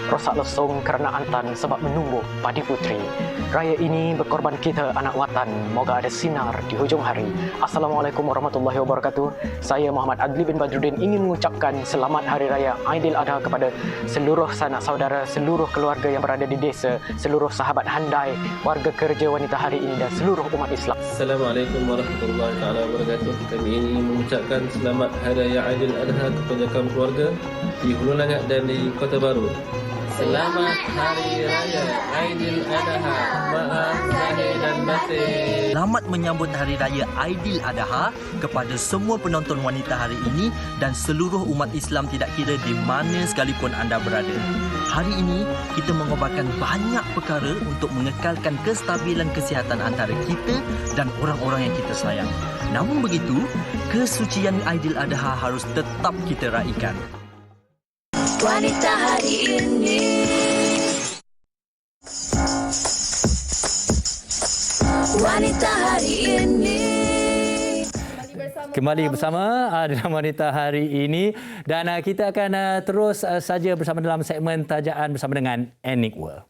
Rosak lesung kerana antan sebab menumbuk padi putri. Raya ini berkorban kita anak watan. Moga ada sinar di hujung hari. Assalamualaikum warahmatullahi wabarakatuh. Saya Muhammad Adli bin Badruddin ingin mengucapkan Selamat Hari Raya Aidiladha kepada seluruh sanak saudara, seluruh keluarga yang berada di desa, seluruh sahabat handai, warga kerja wanita hari ini dan seluruh umat Islam. Assalamualaikum warahmatullahi wabarakatuh. Kami ingin mengucapkan Selamat Hari Raya Aidiladha kepada kaum keluarga di Hulu Langat dan di Kota Baru. Selamat Hari Raya Aidiladha. Maaf zahir dan batin. Selamat menyambut Hari Raya Aidiladha kepada semua penonton wanita hari ini dan seluruh umat Islam tidak kira di mana sekalipun anda berada. Hari ini kita mengobarkan banyak perkara untuk mengekalkan kestabilan kesihatan antara kita dan orang-orang yang kita sayang. Namun begitu, kesucian Aidiladha harus tetap kita raikan. Wanita hari ini. Wanita hari ini. Kembali bersama dalam Wanita Hari ini dan kita akan terus saja bersama dalam segmen tajaan bersama dengan Aniq World.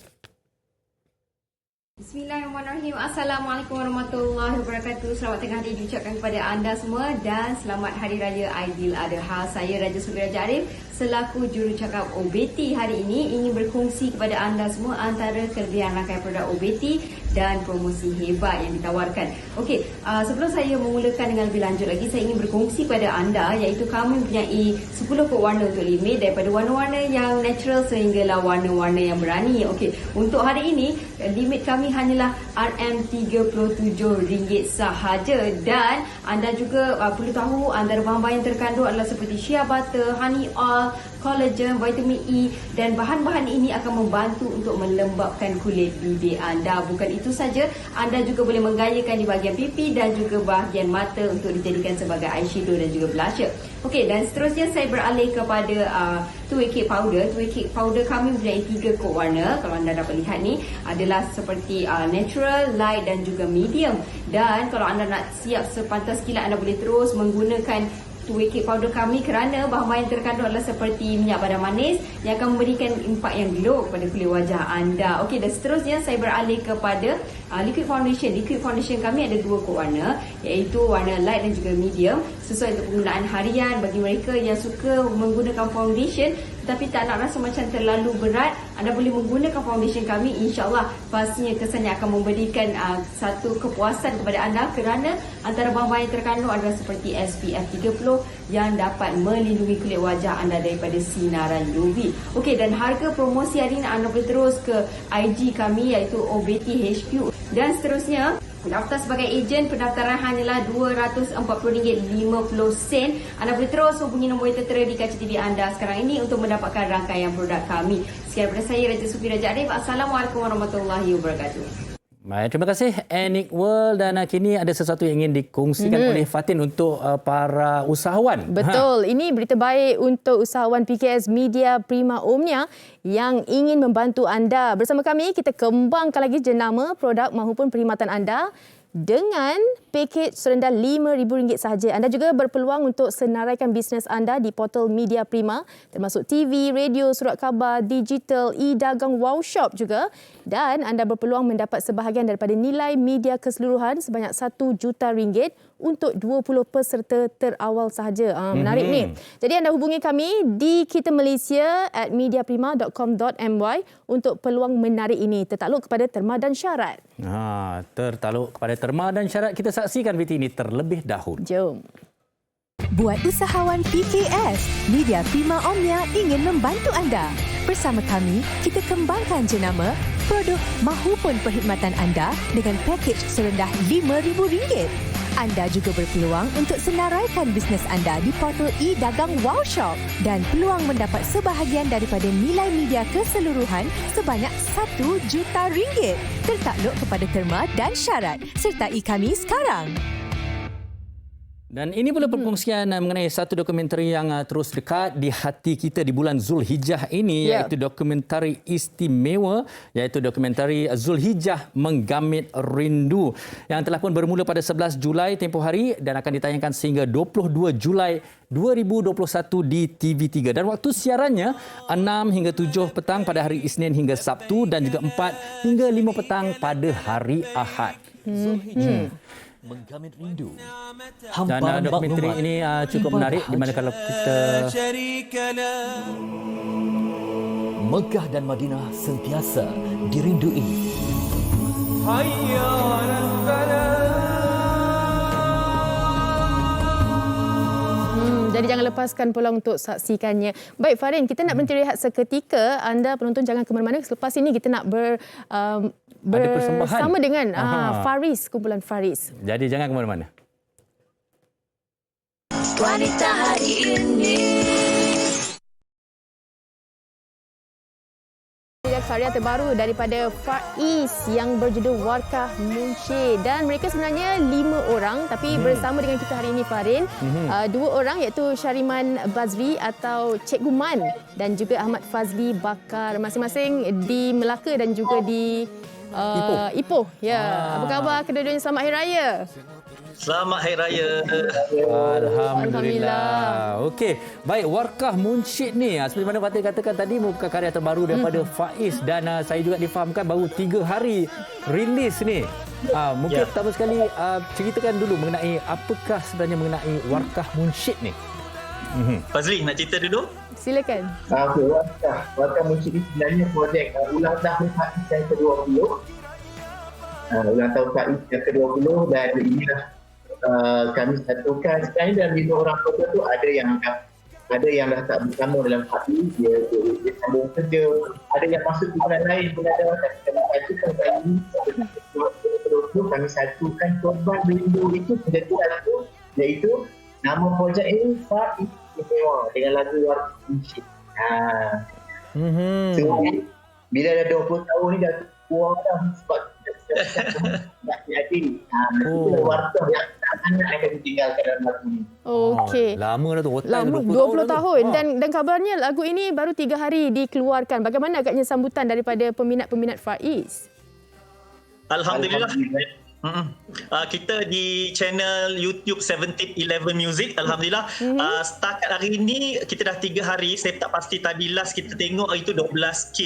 Bismillahirrahmanirrahim. Assalamualaikum warahmatullahi wabarakatuh. Selamat tengah hari diucapkan kepada anda semua dan selamat Hari Raya Aidiladha. Saya Raja Sufi Raja Arif selaku jurucakap OBT hari ini ingin berkongsi kepada anda semua antara kelebihan rangkaian produk OBT dan promosi hebat yang ditawarkan. Okey, sebelum saya memulakan dengan lebih lanjut lagi, saya ingin berkongsi kepada anda iaitu kami mempunyai 10 kod warna untuk limit daripada warna-warna yang natural sehinggalah warna-warna yang berani. Okey, untuk hari ini limit kami hanyalah RM37 sahaja dan anda juga perlu tahu antara bahan-bahan yang terkandung adalah seperti shea butter, honey oil, collagen, vitamin E dan bahan-bahan ini akan membantu untuk melembabkan kulit bibir anda. Bukan itu saja, anda juga boleh menggayakan di bahagian pipi dan juga bahagian mata untuk dijadikan sebagai eyeshadow dan juga blusher. Okey, dan seterusnya saya beralih kepada two-way cake powder. Two-way cake powder kami mempunyai 3 kod warna. Kalau anda dapat lihat ni adalah seperti natural, light dan juga medium. Dan kalau anda nak siap sepantas kilat, anda boleh terus menggunakan two-way cake powder kami kerana bahan-bahan yang terkandung adalah seperti minyak badan manis yang akan memberikan impak yang glow kepada kulit wajah anda. Okey, dan seterusnya saya beralih kepada liquid foundation. Liquid foundation kami ada 2 kod warna iaitu warna light dan juga medium sesuai untuk penggunaan harian bagi mereka yang suka menggunakan foundation tetapi tak nak rasa macam terlalu berat. Anda boleh menggunakan foundation kami, insya-Allah pastinya kesannya akan memberikan satu kepuasan kepada anda kerana antara bahan-bahan yang terkandung adalah seperti SPF 30 yang dapat melindungi kulit wajah anda daripada sinaran UV. Okey, dan harga promosi hari ini anda boleh terus ke IG kami iaitu OBT HQ dan seterusnya daftar sebagai ejen. Pendaftaran hanyalah RM240.50. Anda boleh terus hubungi nombor yang tertera di kaca TV anda sekarang ini untuk mendapatkan rangkaian produk kami. Sekian daripada saya Raja Sufi Raja Arif. Assalamualaikum warahmatullahi wabarakatuh. Baik, terima kasih Aniq World dan kini ada sesuatu yang ingin dikongsikan oleh Fatin untuk para usahawan. Betul, ini berita baik untuk usahawan PKS Media Prima Omnia yang ingin membantu anda. Bersama kami, kita kembangkan lagi jenama produk maupun perkhidmatan anda dengan pakej serendah RM5,000 sahaja. Anda juga berpeluang untuk senaraikan bisnes anda di portal Media Prima termasuk TV, radio, surat khabar, digital, e-dagang, wow shop juga, dan anda berpeluang mendapat sebahagian daripada nilai media keseluruhan sebanyak RM1 juta untuk 20 peserta terawal sahaja. Menarik ni. Jadi anda hubungi kami di kitamalaysia@mediaprima.com.my untuk peluang menarik ini. Tertakluk kepada terma dan syarat. Tertakluk kepada terma dan syarat. Kita saksikan video ini terlebih dahulu. Jom. Buat usahawan PKS, Media Prima Omnia ingin membantu anda. Bersama kami, kita kembangkan jenama, produk mahupun perkhidmatan anda dengan pakej serendah RM5,000. Anda juga berpeluang untuk senaraikan bisnes anda di portal e-dagang Wow Shop dan peluang mendapat sebahagian daripada nilai media keseluruhan sebanyak RM1 juta. Tertakluk kepada terma dan syarat. Sertai kami sekarang. Dan ini pula perkongsian mengenai satu dokumentari yang terus dekat di hati kita di bulan Zulhijjah ini, iaitu dokumentari istimewa, iaitu dokumentari Zulhijjah Menggamit Rindu yang telah pun bermula pada 11 Julai tempoh hari dan akan ditayangkan sehingga 22 Julai 2021 di TV3. Dan waktu siarannya 6 hingga 7 petang pada hari Isnin hingga Sabtu dan juga 4 hingga 5 petang pada hari Ahad. Menggamit rindu. Dan dokumentari ini cukup menarik di mana kalau kita Mekah dan Madinah sentiasa dirindui. Jadi jangan lepaskan peluang untuk saksikannya. Baik Farin, kita nak berhenti rehat seketika. Anda penonton jangan ke mana-mana. Selepas ini kita nak bersama dengan Faris, kumpulan Faris. Jadi jangan ke mana-mana. Wanita hari ini. Karya terbaru daripada Faiz yang berjudul Warkah Munsyid, dan mereka sebenarnya 5 orang tapi bersama dengan kita hari ini Farin, 2 orang iaitu Syariman Bazri atau Cikgu Man dan juga Ahmad Fazli Bakar, masing-masing di Melaka dan juga di Ipoh. Ya. Apa khabar kedua-duanya? Selamat Hari Raya. Selamat Hari Raya. Alhamdulillah. Okey, baik, Warkah Munsyid ni seperti mana Fatih katakan tadi merupakan karya terbaru daripada Faiz dan saya juga difahamkan baru 3 hari rilis ni. Mungkin pertama sekali ceritakan dulu mengenai apakah sebenarnya mengenai Warkah Munsyid ni. Fazli nak cerita dulu? Silakan. Warkah Munsyid ni sebenarnya projek ulang tahun Faiz yang ke-20. Ulang tahun Faiz yang ke-20 dan inilah kami satukan. Sebenarnya dalam 5 orang kota tu ada yang dah tak bersama dalam Faiz, dia sambung kerja, ada yang masuk di bulan lain pun ada. Kami satukan kali ini, kami satukan korban rindu itu menjadi satu, iaitu nama projek ini Faiz Istimewa dengan lagu Warkah Munsyid. So, bila dah 20 tahun ni dah kurang dah sebab nak jadi. Warkah yang anak akan ditinggalkan dalam lagu ni. Okey. Lama dah tu. Lama 20 tahun dan kabarnya lagu ini baru 3 hari dikeluarkan. Bagaimana agaknya sambutan daripada peminat-peminat Faiz? Alhamdulillah. Kita di channel YouTube 1711 Music, Alhamdulillah. Setakat hari ini kita dah 3 hari. Saya tak pasti tadi last kita tengok itu 12K.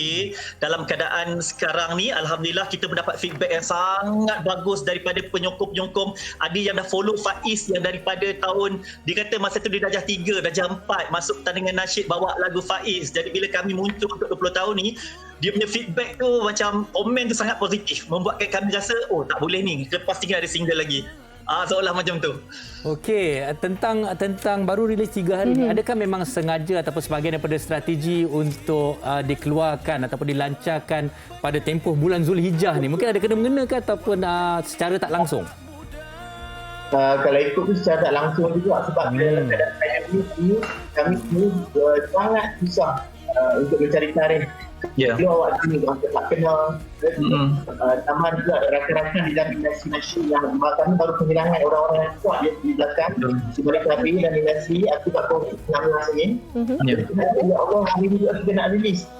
Dalam keadaan sekarang ni, Alhamdulillah kita mendapat feedback yang sangat bagus daripada penyokong-penyokong. Ada yang dah follow Faiz yang daripada tahun, dia kata masa tu dia darjah 3, darjah 4 masuk pertandingan nasyid bawa lagu Faiz. Jadi bila kami muncul untuk 20 tahun ni, dia punya feedback tu macam komen tu sangat positif, membuatkan kami rasa tak boleh ni, lepas tinggal ada single lagi. Seolah macam tu. Okey, tentang baru rilis 3 hari ni, adakah memang sengaja ataupun sebahagian daripada strategi untuk dikeluarkan ataupun dilancarkan pada tempoh bulan Zulhijjah ni? Mungkin ada kena-mengena ke ataupun secara tak langsung? Kalau ikut tu secara tak langsung juga, sebab keadaan ini kami sangat susah untuk mencari tarikh. Kalau awak sini orang tak kenal, tambah juga rakan-rakan di dalam dinasti yang kami baru kehilangan orang-orang yang kuat di belakang sebagai kami dan dinasti akibat COVID-19 ini. Ya Allah, hari ini juga kita nak rilis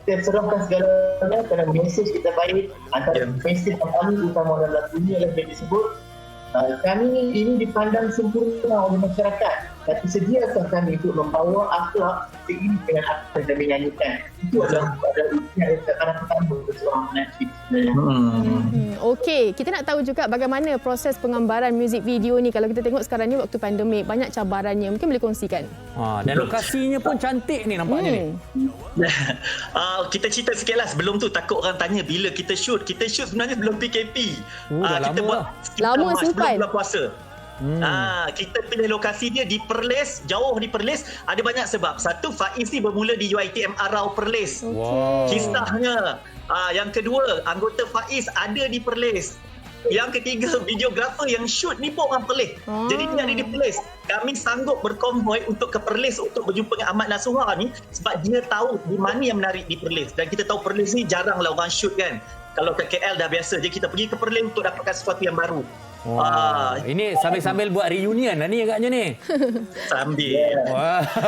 Kita serahkan segalanya kerana mesej kita baik. Antara mesej yang paling utama dalam dunia adalah yang disebut kami ini dipandang sempurna oleh masyarakat, tapi sediakah kami untuk membawa akhlak seiring dengan apa yang kami nyanyikan. Itu adalah ujian yang pertama untuk seorang penyanyi. Okey, kita nak tahu juga bagaimana proses penggambaran muzik video ni. Kalau kita tengok sekarang ni waktu pandemik, banyak cabarannya. Mungkin boleh kongsikan. Dan lokasinya pun cantik ni nampaknya ni. Kita cerita sikit lah. Sebelum tu takut orang tanya bila kita shoot. Kita shoot sebenarnya sebelum PKP. Kita buat lama simpan. Sebelum bulan puasa. Kita pilih lokasi dia di Perlis, jauh di Perlis. Ada banyak sebab. Satu, Faiz ni bermula di UiTM Arau Perlis. Kisahnya. Yang kedua, anggota Faiz ada di Perlis. Yang ketiga, videografer yang shoot ni pun orang Perlis. Jadi dia ada di Perlis. Kami sanggup berkonvoi untuk ke Perlis untuk berjumpa dengan Ahmad Nasuha ni sebab dia tahu di mana yang menarik di Perlis. Dan kita tahu Perlis ni jaranglah orang shoot kan. Kalau ke KL dah biasa. Jadi kita pergi ke Perlis untuk dapatkan sesuatu yang baru. Ini sambil-sambil buat reunion lah ni agaknya ni. Sambil.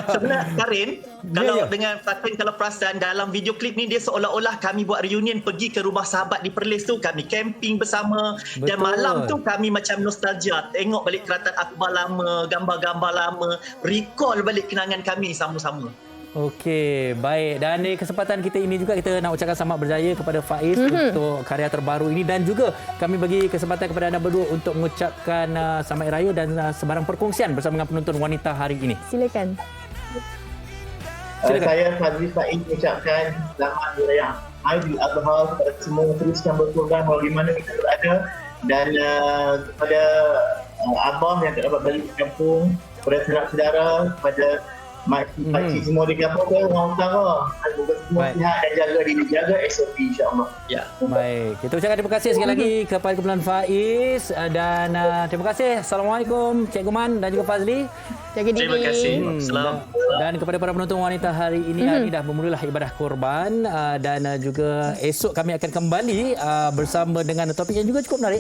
Sebenarnya Karin, kalau dengan Fatin kalau perasan dalam video klip ni dia seolah-olah kami buat reunion pergi ke rumah sahabat di Perlis tu, kami camping bersama. Dan malam tu kami macam nostalgia, tengok balik keratan akhbar lama, gambar-gambar lama, recall balik kenangan kami sama-sama. Okey, baik. Dan di kesempatan kita ini juga kita nak ucapkan selamat berjaya kepada Faiz untuk karya terbaru ini, dan juga kami bagi kesempatan kepada anda berdua untuk mengucapkan selamat hari raya dan sebarang perkongsian bersama dengan penonton wanita hari ini. Silakan. Saya Fazli Faiz mengucapkan selamat hari raya Aidiladha kepada semua, teruskan berprogram walau di mana kita berada, dan kepada abah yang tak dapat balik ke kampung, kepada saudara-saudara, kepada makcik semua di kampung ke orang utara. Semoga semua sihat dan jaga diri, jaga SOP insya-Allah. Ya. Baik. Kita ucapkan terima kasih sekali lagi kepada Kepulauan Faiz, dan terima kasih. Assalamualaikum Cikgu Man dan juga Fazli. Jaga diri. Terima kasih. Salam. Dan kepada para penonton wanita hari ini, hari ini dah bermulalah ibadah korban, dan juga esok kami akan kembali bersama dengan topik yang juga cukup menarik.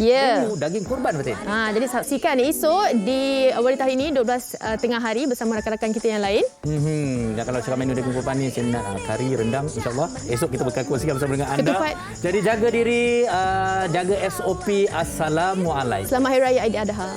Daging korban betul. Jadi saksikan esok di wanita hari ini 12 tengah hari bersama rakan-rakan kita yang lain. Dan kalau cakap menu daging korban ni, saya nak kari rendang insya-Allah. Esok kita akan kongsikan bersama dengan anda. Ketupat. Jadi jaga diri, jaga SOP. Assalamualaikum. Selamat Hari Raya Aidiladha.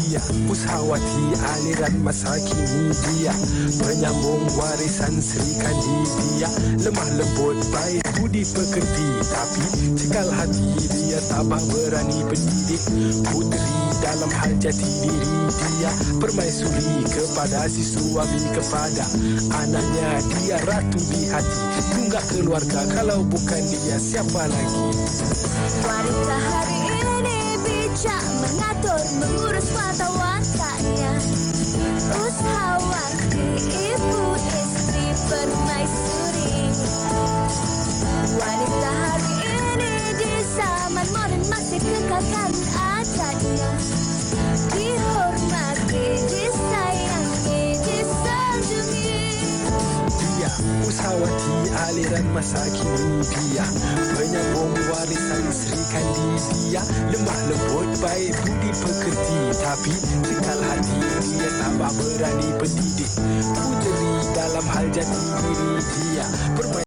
Dia Pusawati aliran masakini dia, penyambung warisan Sri Kandi dia, lemah lembut baik budi pekerti, tapi cekal hati dia tabah berani pendidik. Puteri dalam hal jati diri dia, permaisuri kepada si suami, kepada anaknya dia ratu di hati. Tunggak keluarga, kalau bukan dia siapa lagi? Wanita hari ini bijak mengatur, mengurus mata wantanya. Usahawati, ibu istri, permaisuri. Wanita hari ini di zaman modern masih kekalkan adatnya. Dihormati, disayangi, disanjungi. Dia Pusawati aliran masa kini dia, penyambung warisan Sri Kandi dia, lemah lembut baik budi pekerti, tapi cekal hati dia tabah berani pendidik. Puteri dalam hal jati diri dia,